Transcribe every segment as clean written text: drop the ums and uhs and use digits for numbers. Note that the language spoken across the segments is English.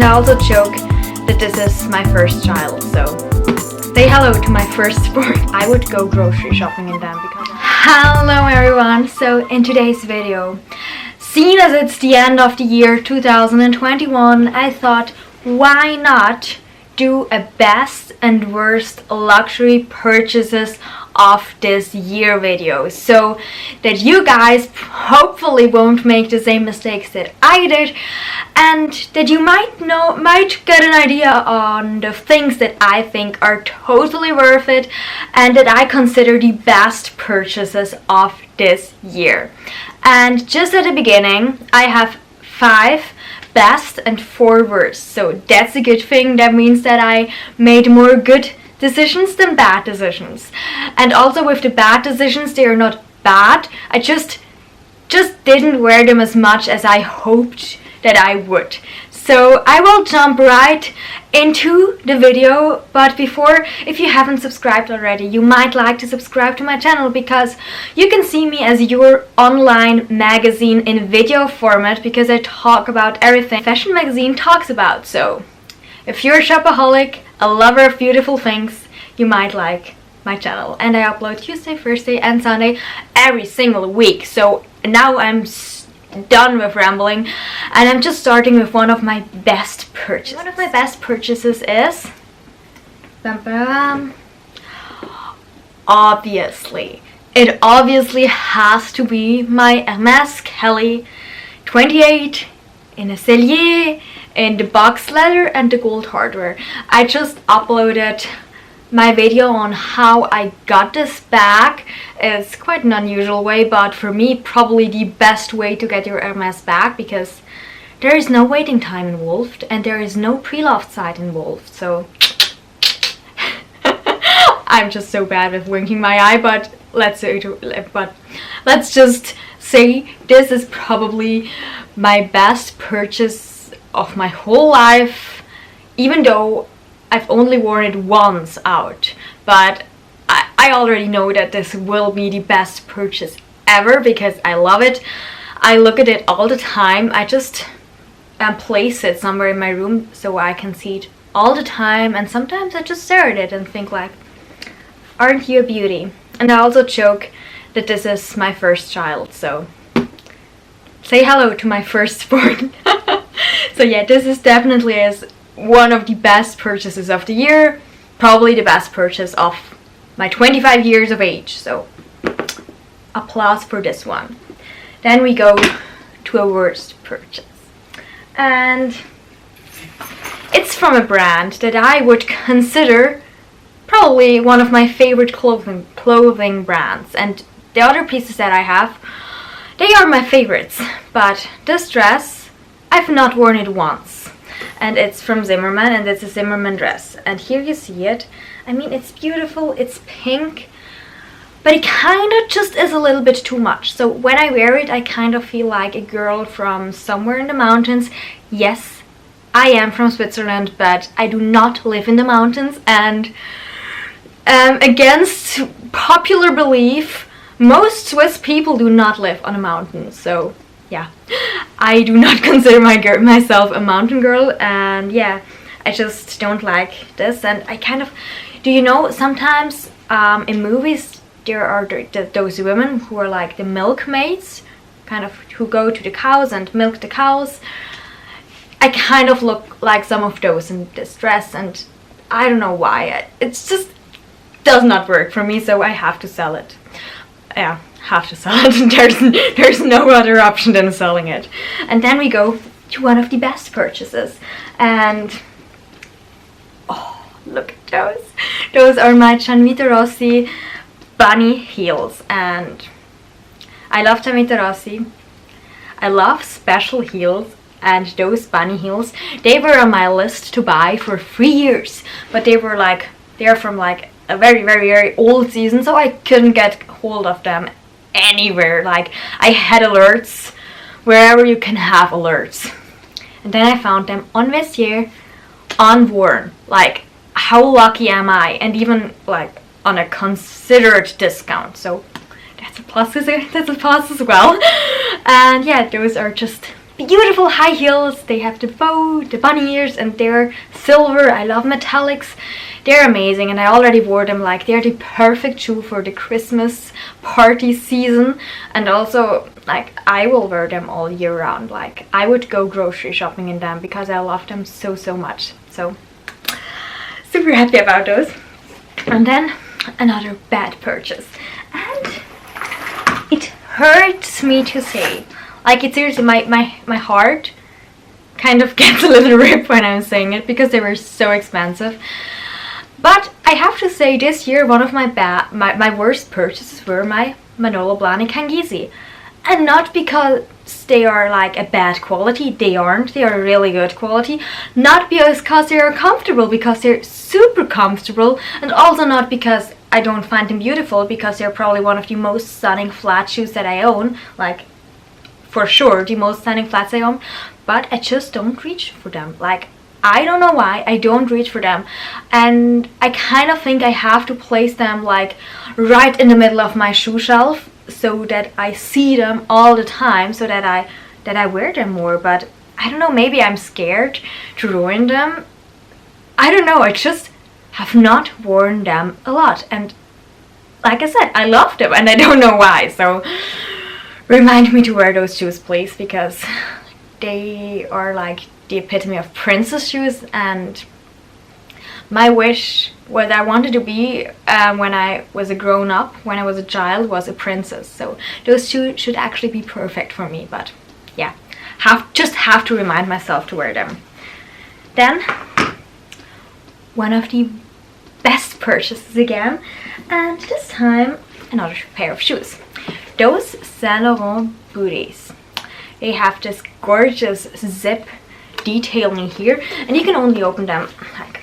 I also joke that this is my first child, so say hello to my firstborn. I would go grocery shopping in them because hello everyone. So in today's video, seeing as it's the end of the year 2021, I thought why not do a best and worst luxury purchases of this year video, so that you guys hopefully won't make the same mistakes that I did, and that you might get an idea on the things that I think are totally worth it and that I consider the best purchases of this year. And just at the beginning, I have 5 best and 4 worst, so that's a good thing. That means that I made more good decisions than bad decisions. And also with the bad decisions, they are not bad. I just didn't wear them as much as I hoped that I would. So I will jump right into the video, but before, if you haven't subscribed already, you might like to subscribe to my channel, because you can see me as your online magazine in video format, because I talk about everything fashion magazine talks about. So if you're a shopaholic, a lover of beautiful things, you might like my channel. And I upload Tuesday, Thursday and Sunday every single week. So now I'm done with rambling, and I'm just starting with one of my best purchases. One of my best purchases is obviously has to be my Hermes Kelly 28 in a cellier, in the box leather and the gold hardware. I just uploaded my video on how I got this bag. It's quite an unusual way, but for me probably the best way to get your Hermes bag, because there is no waiting time involved and there is no pre-loved site involved. So I'm just so bad with winking my eye, but let's just say this is probably my best purchase of my whole life, even though I've only worn it once out. But I already know that this will be the best purchase ever because I love it. I look at it all the time. I just place it somewhere in my room so I can see it all the time, and sometimes I just stare at it and think like, aren't you a beauty? And I also joke that this is my first child, so say hello to my firstborn. So yeah, this is definitely one of the best purchases of the year, probably the best purchase of my 25 years of age, so applause for this one. Then we go to a worst purchase, and it's from a brand that I would consider probably one of my favorite clothing brands, and the other pieces that I have, they are my favorites, but this dress, I've not worn it once. And it's from Zimmermann, and it's a Zimmermann dress. And here you see it. I mean, it's beautiful, it's pink, but it kind of just is a little bit too much. So when I wear it, I kind of feel like a girl from somewhere in the mountains. Yes, I am from Switzerland, but I do not live in the mountains. And against popular belief, most Swiss people do not live on a mountain. So yeah, I do not consider myself a mountain girl, and yeah, I just don't like this. And I kind of, do you know, sometimes in movies there are those women who are like the milkmaids, kind of, who go to the cows and milk the cows. I kind of look like some of those in this dress, and I don't know why. It's just does not work for me, so I have to sell it. Yeah, have to sell it. There's no other option than selling it. And then we go to one of the best purchases, and oh, look at those. Those are my gianvito rossi bunny heels, and I love gianvito rossi. I love special heels, and those bunny heels, they were on my list to buy for 3 years, but they're from like a very, very, very old season, so I couldn't get hold of them anywhere. Like, I had alerts wherever you can have alerts, and then I found them on Messier, unworn. Like, how lucky am I? And even like on a considered discount, so that's a plus as well. And yeah, those are just beautiful high heels. They have the bow, the bunny ears, and they're silver. I love metallics. They're amazing, and I already wore them. Like, they're the perfect shoe for the Christmas party season. And also, like, I will wear them all year round. Like, I would go grocery shopping in them because I love them so, so much. So, super happy about those. And then another bad purchase. And it hurts me to say. Like, it's seriously, my heart kind of gets a little rip when I'm saying it because they were so expensive. But I have to say, this year one of my worst purchases were my Manolo blahnik. And not because they are like a bad quality, they aren't, they are really good quality. Not because they are comfortable, because they're super comfortable, and also not because I don't find them beautiful, because they're probably one of the most stunning flat shoes that I own. Like, for sure, the most stunning flats I own, but I just don't reach for them. Like, I don't know why I don't reach for them, and I kind of think I have to place them like right in the middle of my shoe shelf so that I see them all the time, so that I wear them more. But I don't know, maybe I'm scared to ruin them. I don't know, I just have not worn them a lot, and like I said, I love them and I don't know why. So remind me to wear those shoes, please, because they are like the epitome of princess shoes, and my wish, what I wanted to be when I was a grown up, when I was a child, was a princess. So those shoes should actually be perfect for me, but yeah, just have to remind myself to wear them. Then one of the best purchases again, and this time another pair of shoes. Those Saint Laurent booties. They have this gorgeous zip detailing here, and you can only open them like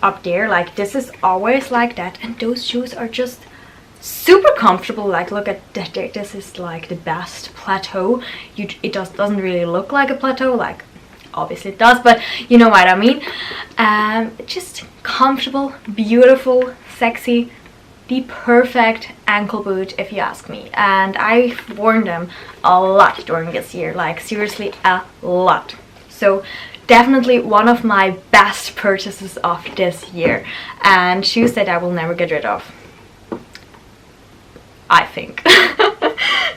up there. Like, this is always like that, and those shoes are just super comfortable. Like, look at that, this is like the best plateau. It doesn't really look like a plateau, like obviously it does, but you know what I mean. Just comfortable, beautiful, sexy, the perfect ankle boot, if you ask me. And I've worn them a lot during this year, like seriously a lot. So definitely one of my best purchases of this year, and shoes that I will never get rid of, I think.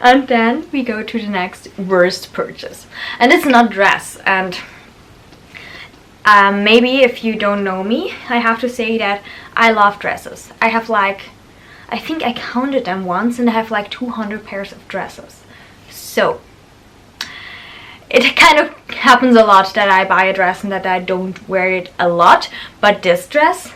And then we go to the next worst purchase, and it's not dress. And maybe if you don't know me, I have to say that I love dresses. I have like, I think I counted them once, and I have like 200 pairs of dresses. So it kind of happens a lot that I buy a dress and that I don't wear it a lot. But this dress,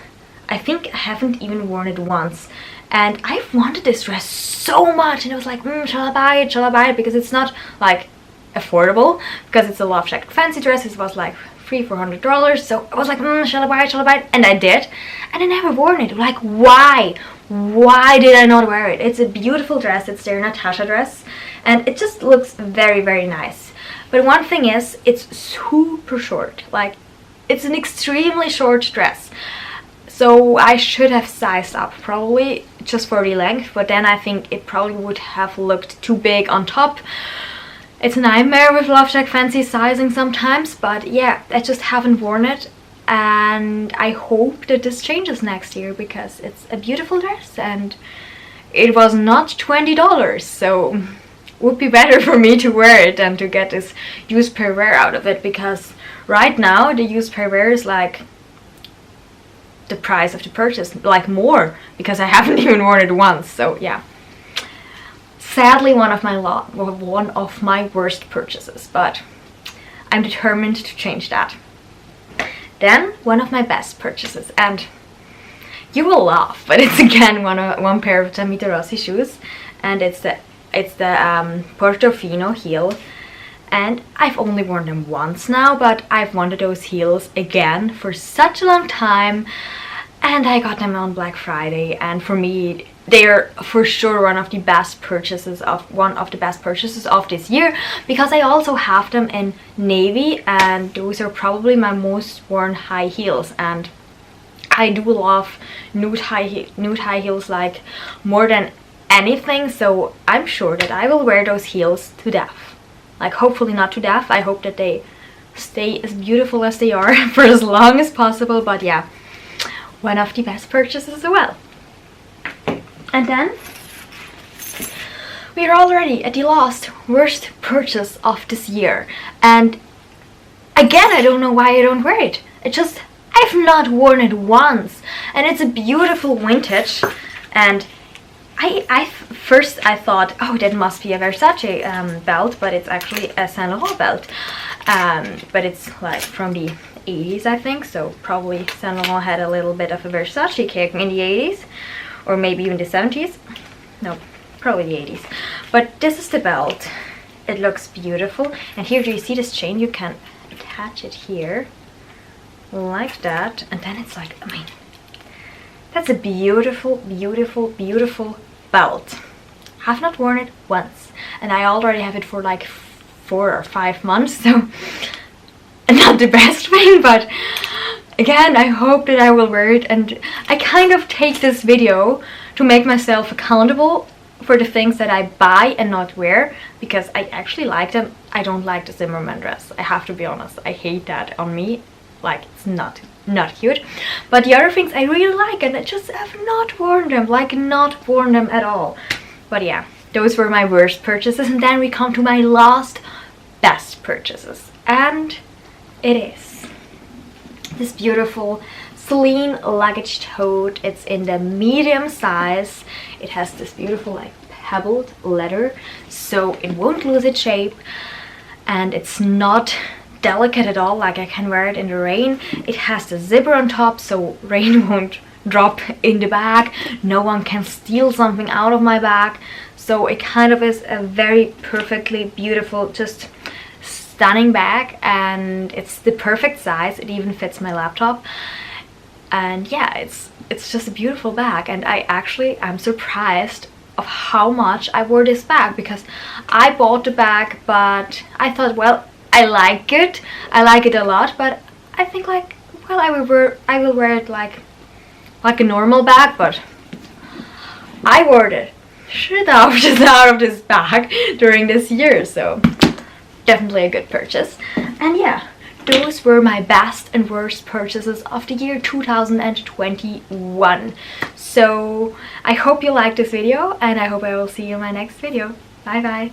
I think I haven't even worn it once. And I've wanted this dress so much, and I was like, shall I buy it? Shall I buy it? Because it's not like affordable, because it's a Love Shack fancy dress. It was like $300-400. So I was like, shall I buy it? Shall I buy it? And I did, and I never worn it. Like, why? Why did I not wear it? It's a beautiful dress. It's their Natasha dress, and it just looks very, very nice. But one thing is, it's super short. Like, it's an extremely short dress. So I should have sized up probably just for the length, but then I think it probably would have looked too big on top. It's a nightmare with Love Shack fancy sizing sometimes, but yeah, I just haven't worn it, and I hope that this changes next year, because it's a beautiful dress and it was not $20, so it would be better for me to wear it than to get this used pair wear out of it, because right now the used pair wear is like the price of the purchase, like more, because I haven't even worn it once. So yeah, sadly one of my worst purchases, but I'm determined to change that. Then one of my best purchases, and you will laugh, but it's again one pair of gianvito rossi shoes, and it's the Portofino heel. And I've only worn them once now, but I've wanted those heels again for such a long time, and I got them on Black Friday, and for me they're for sure one of the best purchases of this year, because I also have them in navy, and those are probably my most worn high heels, and I do love nude high heels like more than anything, so I'm sure that I will wear those heels to death. like hopefully not to death. I hope that they stay as beautiful as they are for as long as possible. But yeah, one of the best purchases as well. And then we are already at the last worst purchase of this year, and again, I don't know why I don't wear it. I've not worn it once, and it's a beautiful vintage. And first I thought, oh, that must be a Versace belt, but it's actually a Saint Laurent belt. But it's like from the 80s, I think, so probably Saint Laurent had a little bit of a Versace kick in the 80s, or maybe even the 70s. No, probably the 80s. But this is the belt. It looks beautiful, and here, do you see this chain? You can attach it here like that, and then it's like, I mean, that's a beautiful, beautiful, beautiful belt. I've not worn it once, and I already have it for like 4 or 5 months, so not the best thing. But again, I hope that I will wear it, and I kind of take this video to make myself accountable for the things that I buy and not wear, because I actually like them. I don't like the Zimmermann dress, I have to be honest. I hate that on me, like it's not cute. But the other things I really like, and I just have not worn them, like not worn them at all. But yeah, those were my worst purchases, and then we come to my last best purchases, and it is this beautiful Celine luggage tote. It's in the medium size. It has this beautiful like pebbled leather, so it won't lose its shape, and it's not delicate at all. Like I can wear it in the rain. It has the zipper on top, so rain won't drop in the bag. No one can steal something out of my bag. So it kind of is a very perfectly beautiful, just stunning bag, and it's the perfect size. It even fits my laptop. And yeah, it's just a beautiful bag, and I'm surprised of how much I wore this bag, because I bought the bag, but I thought, well, I like it a lot, but I think like, well, I will wear it like a normal bag. But I wore the shit out of this bag during this year, so definitely a good purchase. And yeah, those were my best and worst purchases of the year 2021. So I hope you liked this video, and I hope I will see you in my next video. Bye bye.